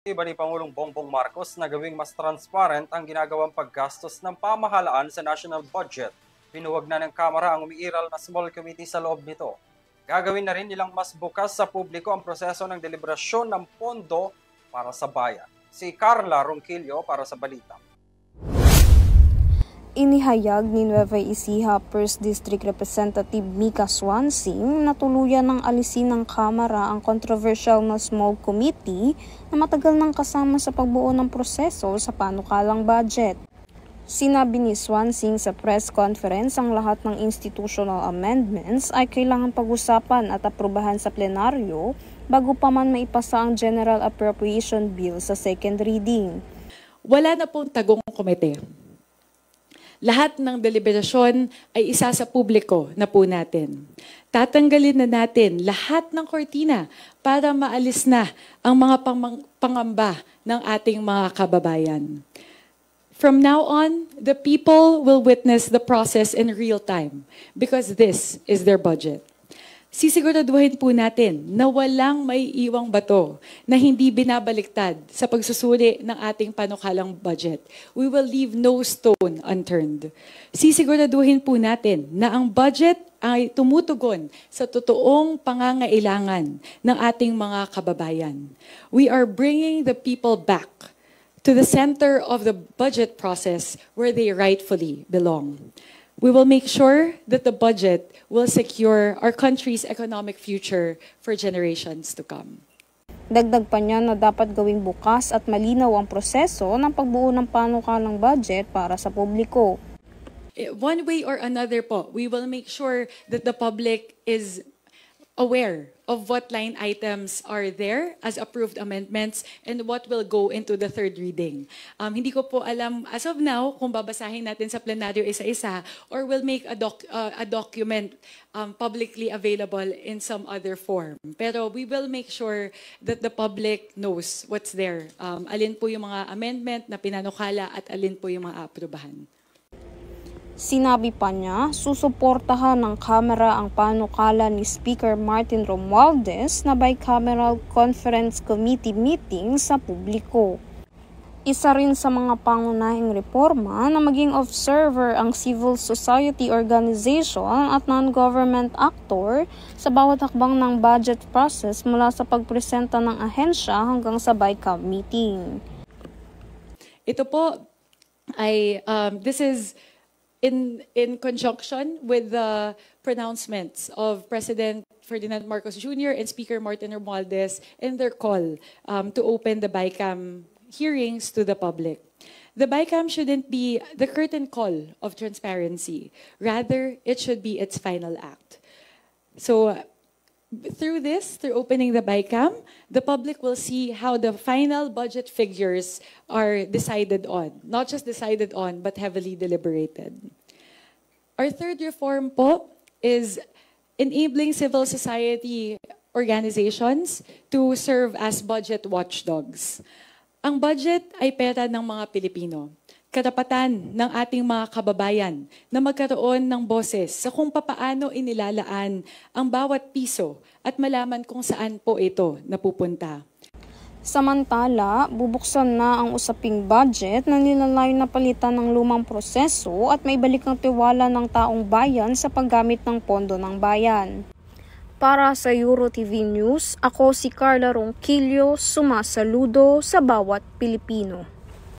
Iba ni Pangulong Bongbong Marcos na gawing mas transparent ang ginagawang paggastos ng pamahalaan sa national budget. Pinuwag na ng Kamara ang umiiral na small committee sa loob nito. Gagawin na rin nilang mas bukas sa publiko ang proseso ng deliberasyon ng pondo para sa bayan. Si Carla Ronquillo para sa balita. Inihayag ni Nueva Ecija 1st District Representative Mika Swansing na tuluyan ng alisin ng Kamara ang controversial na small committee na matagal nang kasama sa pagbuo ng proseso sa panukalang budget. Sinabi ni Swansing sa press conference ang lahat ng institutional amendments ay kailangan pag-usapan at aprubahan sa plenaryo bago pa man maipasa ang General Appropriation Bill sa second reading. Wala na pong tagong komite. Lahat ng deliberasyon ay isa sa publiko na po natin. Tatanggalin na natin lahat ng kortina para maalis na ang mga pangamba ng ating mga kababayan. From now on, the people will witness the process in real time because this is their budget. Sisiguraduhin po natin na walang may iwang bato na hindi binabaliktad sa pagsusuri ng ating panukalang budget. We will leave no stone unturned. Sisiguraduhin po natin na ang budget ay tumutugon sa totoong pangangailangan ng ating mga kababayan. We are bringing the people back to the center of the budget process where they rightfully belong. We will make sure that the budget will secure our country's economic future for generations to come. Dagdag pa niya na dapat gawing bukas at malinaw ang proseso ng pagbuo ng panukalang budget para sa publiko. One way or another po, we will make sure that the public is aware of what line items are there as approved amendments and what will go into the third reading. Hindi ko po alam as of now kung babasahin natin sa plenaryo isa-isa or will make a document publicly available in some other form. Pero we will make sure that the public knows what's there. Alin po yung mga amendment na pinanukala at alin po yung mga aprubahan. Sinabi pa niya, susuportahan ng Kamara ang panukala ni Speaker Martin Romualdez na bicameral conference committee meeting sa publiko. Isa rin sa mga pangunahing reforma na maging observer ang civil society organization at non-government actor sa bawat hakbang ng budget process mula sa pagpresenta ng ahensya hanggang sa BICAM meeting. Ito po ay, this is in conjunction with the pronouncements of President Ferdinand Marcos Jr. and Speaker Martin Romualdez in their call to open the BICAM hearings to the public. The BICAM shouldn't be the curtain call of transparency. Rather, it should be its final act. So, through opening the BICAM, the public will see how the final budget figures are decided on. Not just decided on, but heavily deliberated. Our third reform po is enabling civil society organizations to serve as budget watchdogs. Ang budget ay pera ng mga Pilipino. Karapatan ng ating mga kababayan na magkaroon ng boses sa kung papaano inilalaan ang bawat piso at malaman kung saan po ito napupunta. Samantala, bubuksan na ang usaping budget na nilalayo na palitan ng lumang proseso at maibalik ang tiwala ng taong bayan sa paggamit ng pondo ng bayan. Para sa EuroTV News, ako si Carla Ronquillo, sumasaludo sa bawat Pilipino.